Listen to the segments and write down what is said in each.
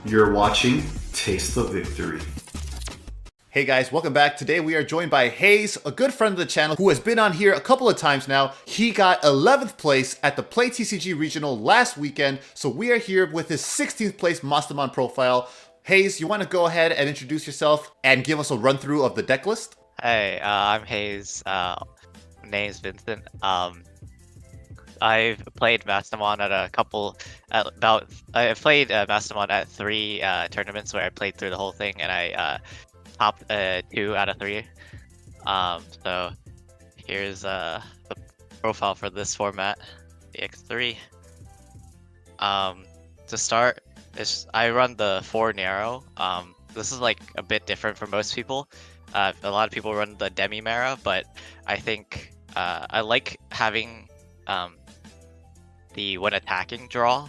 You're watching Taste the Victory. Hey guys, welcome back. Today we are joined by Haze, a good friend of the channel who has been on here a couple of times now. He got 11th place at the Play TCG Regional last weekend, so we are here with his 16th place Mastemon profile. Haze, you want to go ahead and introduce yourself and give us a run through of the deck list? Hey, I'm Haze. Name's Vincent. I've played Mastemon at a couple, I've played Mastemon at 3 tournaments where I played through the whole thing, and I topped 2 out of 3. So here's the profile for this format, the EX3. To start, I run the 4 Nyaro. This is like a bit different for most people. A lot of people run the Demi Mara, but I think I like having the when attacking draw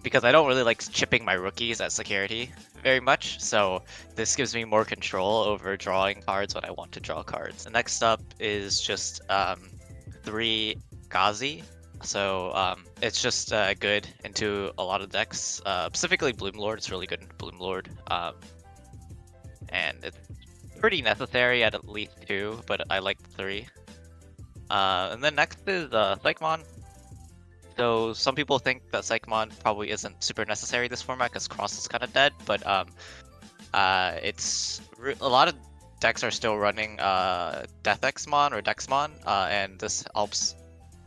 because I don't really like chipping my rookies at security very much, so this gives me more control over drawing cards when I want to draw cards. The next up is just 3 Gazi. So it's just good into a lot of decks, specifically Bloomlord. It's really good in Bloomlord, and it's pretty necessary at least 2, but I like 3. And then next is Psychemon. So some people think that Psychemon probably isn't super necessary this format because Cross is kind of dead, but it's a lot of decks are still running DeathXmon or DeathXmon, and this helps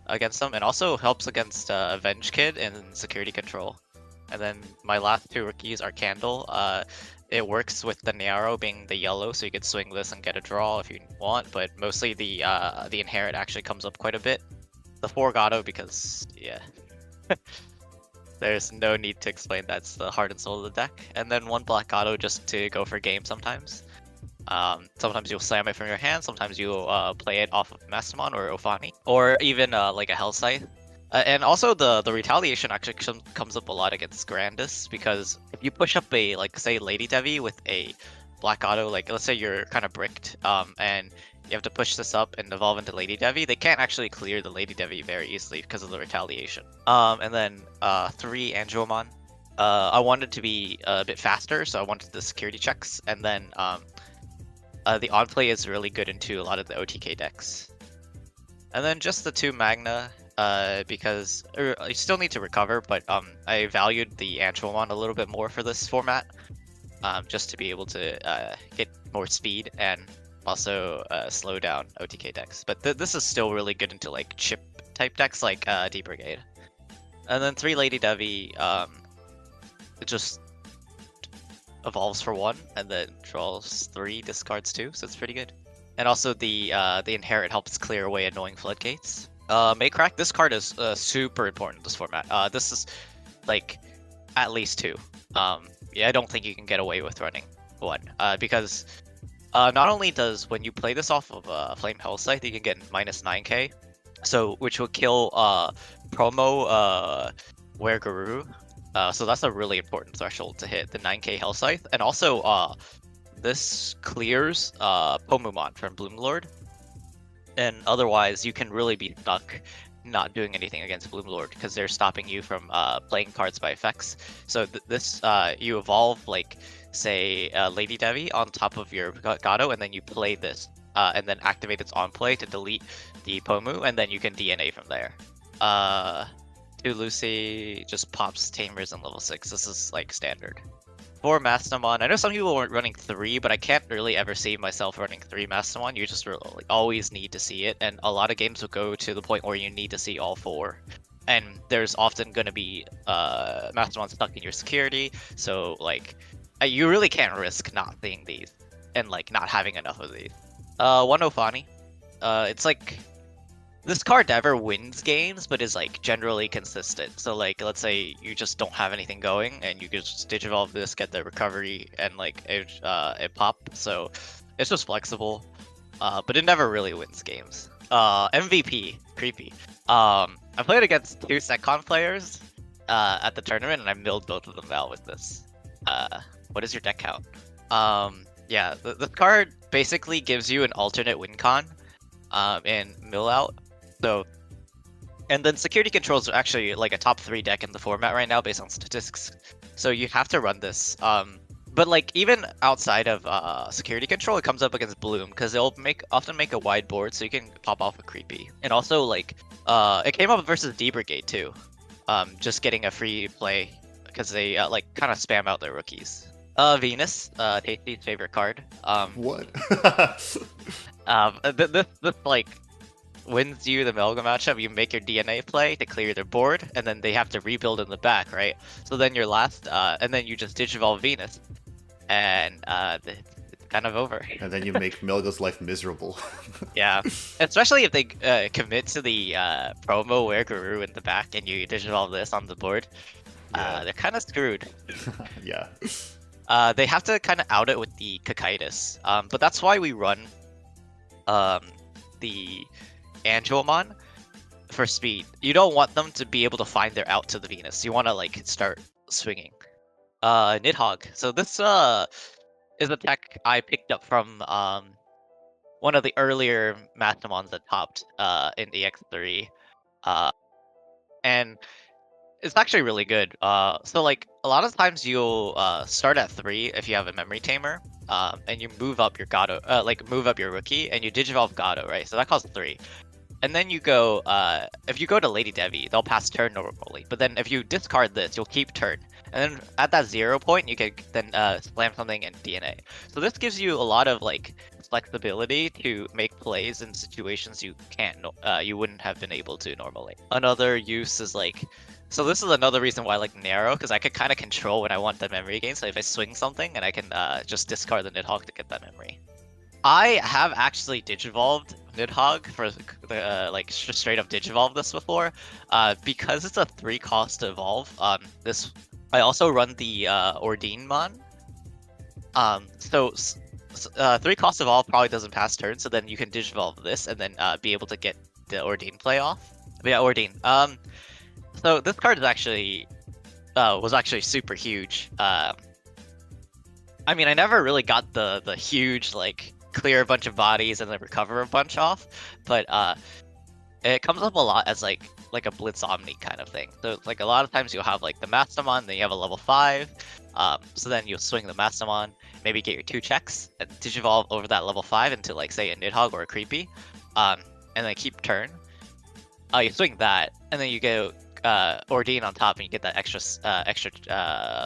against them, and also helps against Avenge Kid and Security Control. And then my last 2 rookies are Candle. It works with the Nyaro being the yellow, so you could swing this and get a draw if you want, but mostly the inherit actually comes up quite a bit. The 4 Gato because, yeah, there's no need to explain, that's the heart and soul of the deck. And then 1 Black Gato just to go for game sometimes. Sometimes you'll slam it from your hand, sometimes you'll play it off of Mastemon or Ophanimon, or even like a Hellscythe. And also the retaliation actually comes up a lot against Grandis, because if you push up a, like, say, LadyDevimon with a Black Gato, like, let's say you're kind of bricked, and you have to push this up and evolve into LadyDevimon, they can't actually clear the LadyDevimon very easily because of the retaliation. And then 3 Angewomon. I wanted to be a bit faster, so I wanted the security checks, and then the on play is really good into a lot of the OTK decks. And then just the 2 Magna, because you still need to recover, but I valued the Angewomon a little bit more for this format, just to be able to get more speed and also slow down OTK decks. But this is still really good into like chip type decks like Deep Brigade. And then 3 LadyDevimon, it just evolves for 1 and then draws 3, discards 2, so it's pretty good. And also the inherit helps clear away annoying floodgates. Maycrack, this card is super important in this format. This is like at least 2. Yeah, I don't think you can get away with running 1, because not only does, when you play this off of Flame Hellscythe, you can get minus 9k, so which will kill promo Wereguru. So that's a really important threshold to hit, the 9k Hellscythe. And also this clears Pomumon from Bloomlord, and otherwise you can really be stuck not doing anything against Bloomlord because they're stopping you from playing cards by effects. So this you evolve, like, say LadyDevimon on top of your Gato, and then you play this and then activate its on play to delete the Pomu, and then you can DNA from there. 2 Lucy just pops Tamers in level 6. This is like standard. 4 Mastemon. I know some people weren't running 3, but I can't really ever see myself running 3 Mastemon. You just really always need to see it, and a lot of games will go to the point where you need to see all 4. And there's often going to be Mastemon stuck in your security, so like you really can't risk not seeing these and like not having enough of these. 1 Ophanimon. It's like this card never wins games, but is like generally consistent. So like, let's say you just don't have anything going, and you could just Digivolve this, get the recovery, and like it pop. So it's just flexible, but it never really wins games. MVP, Creepy. I played against 2 Secon players at the tournament, and I milled both of them out with this. What is your deck count? Yeah, the card basically gives you an alternate win con in mill out. So, and then security controls are actually like a top 3 deck in the format right now based on statistics. So you have to run this. But like even outside of security control, it comes up against Bloom because they'll often make a wide board, so you can pop off a creepy. And also like it came up versus D Brigade too, just getting a free play because they like kind of spam out their rookies. Venus, Tasty's favorite card. What? This like wins you the Melga matchup. You make your DNA play to clear their board, and then they have to rebuild in the back, right? So then your last, and then you just Digivolve Venus, and it's kind of over. And then you make Melga's life miserable. Yeah, especially if they commit to the promo where Guru in the back, and you Digivolve this on the board. Yeah. They're kind of screwed. Yeah. They have to kind of out it with the Takaitis, but that's why we run the Angewomon for speed. You don't want them to be able to find their out to the Venus. You want to like start swinging. Nidhogg. So this is a tech I picked up from one of the earlier Mastemons that topped in EX3, and it's actually really good. So like a lot of times you'll start at 3 if you have a memory tamer, and you move up your Gato, like move up your rookie, and you Digivolve Gato, right? So that costs 3. And then you go, if you go to LadyDevi, they'll pass turn normally. But then if you discard this, you'll keep turn. And then at that 0 point, you can then slam something in DNA. So this gives you a lot of like flexibility to make plays in situations you can't, you wouldn't have been able to normally. Another use is like, so this is another reason why I like narrow, because I could kind of control when I want the memory gain. So if I swing something, and I can just discard the Nidhogg to get that memory. I have actually Digivolved Nidhogg for like straight up Digivolve this before, because it's a 3 cost to evolve. This I also run the Ordinemon. So 3 cost to evolve probably doesn't pass turn, so then you can Digivolve this and then be able to get the Ordine play off. But yeah, Ordine. So this card is actually was actually super huge. I mean, I never really got the huge like clear a bunch of bodies and then recover a bunch off, but it comes up a lot as like a Blitz Omni kind of thing. So like a lot of times you'll have like the Mastemon, then you have a level 5, so then you'll swing the Mastemon, maybe get your 2 checks, and Digivolve over that level 5 into like say a Nidhogg or a Creepy, and then keep turn. You swing that, and then you go Ordine on top, and you get that extra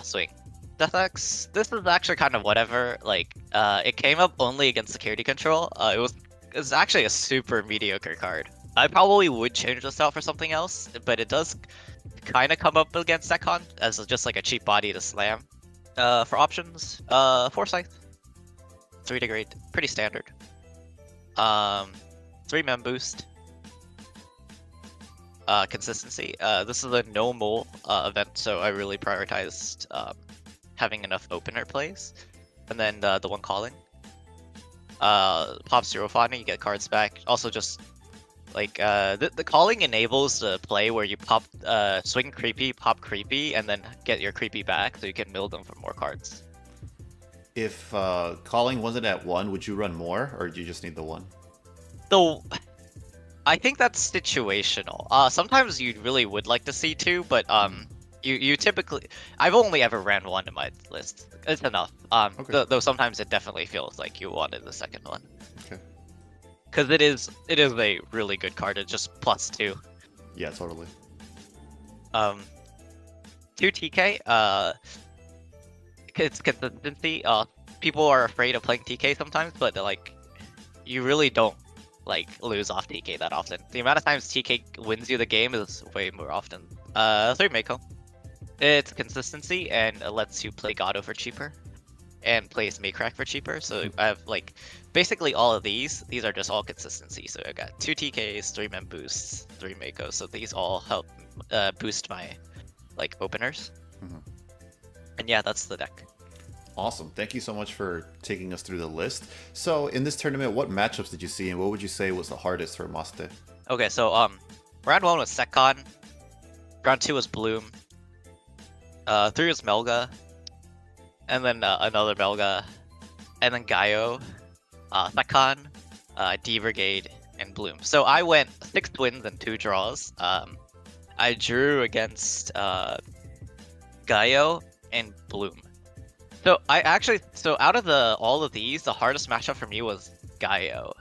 swing. DeathX, this is actually kind of whatever. Like, it came up only against security control. It's actually a super mediocre card. I probably would change this out for something else, but it does kind of come up against Zekon as just like a cheap body to slam. For options, Foresight, 3 degrade, pretty standard. 3 mem boost. Consistency. This is a no mole event, so I really prioritized having enough opener plays. And then the one calling. Pop 0 Ophanimon, you get cards back. Also just like the calling enables the play where you pop swing creepy, pop creepy, and then get your creepy back so you can mill them for more cards. If calling wasn't at 1, would you run more, or do you just need the 1? So I think that's situational. Sometimes you really would like to see 2, but you typically, I've only ever ran 1 in my list. It's enough. Okay. Though sometimes it definitely feels like you wanted the second one. Okay. Because it is a really good card. It's just +2. Yeah, totally. 2 TK. It's consistency. People are afraid of playing TK sometimes, but like, you really don't like lose off TK that often. The amount of times TK wins you the game is way more often. 3 Meiko. It's consistency and it lets you play Gato for cheaper and plays Maycrack for cheaper. So I have like basically all of these. These are just all consistency. So I got 2 TKs, 3 mem boosts, 3 Meiko. So these all help boost my like openers. Mhm. And yeah, that's the deck. Awesome. Thank you so much for taking us through the list. So in this tournament, what matchups did you see, and what would you say was the hardest for Maste? Okay, so round 1 was Sekon, round 2 was Bloom, 3 was Melga, and then another Melga, and then Gaio, Sekon, D Brigade, and Bloom. So I went 6 wins and 2 draws. I drew against Gaio, and Bloom. So out of all of these, the hardest matchup for me was Gaio,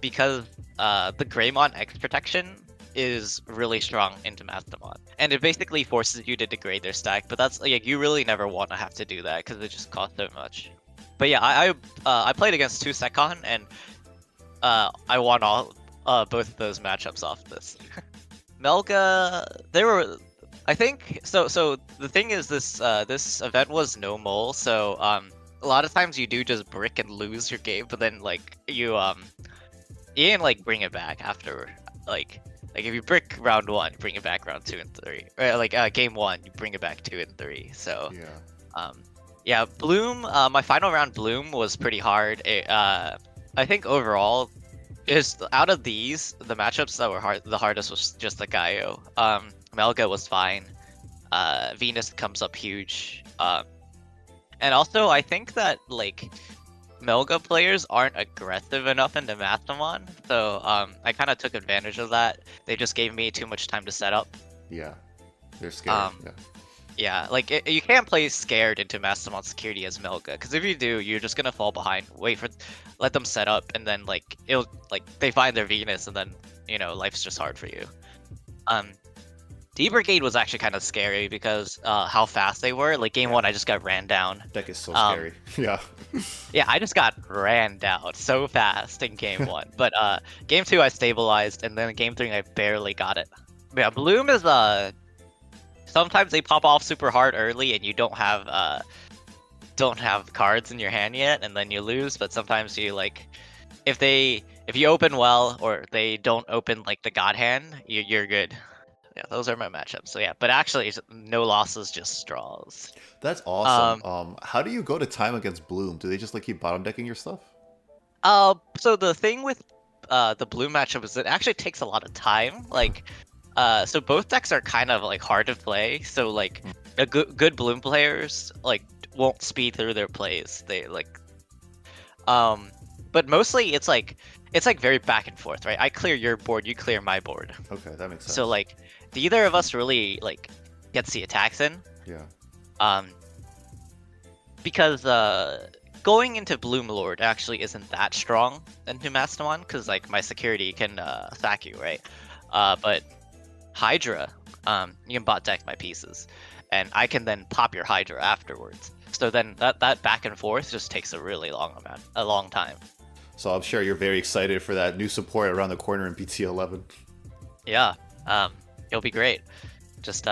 because the Greymon X protection is really strong into Mastemon, and it basically forces you to degrade their stack. But that's like you really never want to have to do that because it just costs so much. But yeah, I played against 2 Secon and I won all both of those matchups off this. Melga, I think so. So the thing is, this event was no mole, so a lot of times you do just brick and lose your game, but then like you can like bring it back after like if you brick round 1, you bring it back round 2 and 3, or like game 1, you bring it back 2 and 3. So yeah, Bloom. My final round Bloom was pretty hard. I think overall, out of these, the matchups that were the hardest was just the Gaio. Melga was fine. Venus comes up huge. And also, I think that like Melga players aren't aggressive enough into Mastemon, so I kind of took advantage of that. They just gave me too much time to set up. Yeah, they're scared. Yeah, like you can't play scared into Mastemon security as Melga, because if you do, you're just gonna fall behind. Let them set up, and then like they find their Venus, and then life's just hard for you. D-Brigade was actually kind of scary because how fast they were. Like game 1, I just got ran down. Deck is so scary. Yeah. Yeah, I just got ran down so fast in game 1. But game 2 I stabilized, and then game 3 I barely got it. But yeah, Bloom is sometimes they pop off super hard early, and you don't have cards in your hand yet, and then you lose. But sometimes you like if you open well, or they don't open like the God hand, you're good. Yeah, those are my matchups. So yeah, but actually, no losses, just draws. That's awesome. How do you go to time against Bloom? Do they just like keep bottom decking your stuff? So the thing with the Bloom matchup is it actually takes a lot of time. Like, so both decks are kind of like hard to play. So like, good Bloom players like won't speed through their plays. They like, but mostly it's like very back and forth, right? I clear your board, you clear my board. Okay, that makes sense. So like, neither of us really like gets the attacks in. Yeah. Because going into Bloom Lord actually isn't that strong into Mastemon, because like my security can sack you, right? But Hydra, you can bot deck my pieces, and I can then pop your Hydra afterwards. So then that back and forth just takes a really long time. So I'm sure you're very excited for that new support around the corner in BT11. Yeah, it'll be great. Just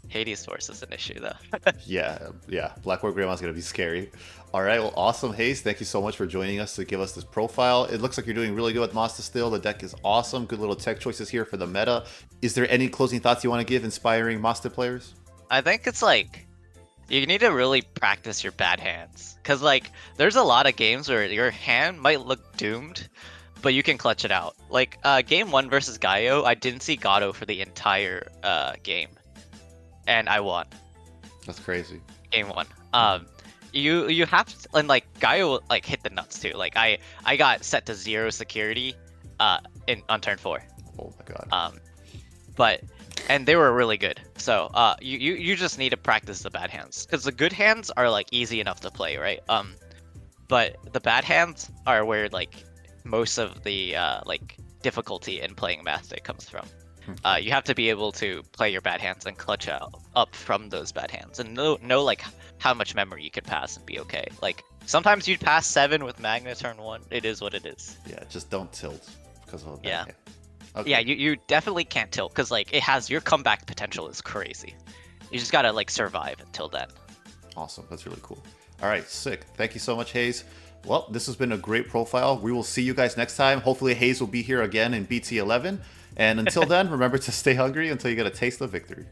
Hades Force is an issue though. yeah, Blackboard Greymon's gonna be scary. All right, well, awesome, Haze. Thank you so much for joining us to give us this profile. It looks like you're doing really good with Masta still. The deck is awesome. Good little tech choices here for the meta. Is there any closing thoughts you want to give inspiring Masta players? I think it's like, you need to really practice your bad hands, because like there's a lot of games where your hand might look doomed, but you can clutch it out. Like game 1 versus Gaio, I didn't see Gato for the entire game, and I won. That's crazy. Game 1. You have to, and like Gaio like hit the nuts too. Like I got set to 0 security on turn 4. Oh my god. And they were really good. So you just need to practice the bad hands, because the good hands are like easy enough to play, right? But the bad hands are where like most of the like difficulty in playing Mastic comes from. You have to be able to play your bad hands and clutch up from those bad hands, and know like how much memory you can pass and be okay. Like sometimes you'd pass 7 with Magna turn 1. It is what it is. Yeah, just don't tilt because of that. Yeah. Okay. Yeah, you definitely can't tilt, because like your comeback potential is crazy. You just gotta like survive until then. Awesome, that's really cool. All right, sick. Thank you so much, Haze. Well, this has been a great profile. We will see you guys next time. Hopefully Haze will be here again in BT11. And until then, remember to stay hungry until you get a taste of victory.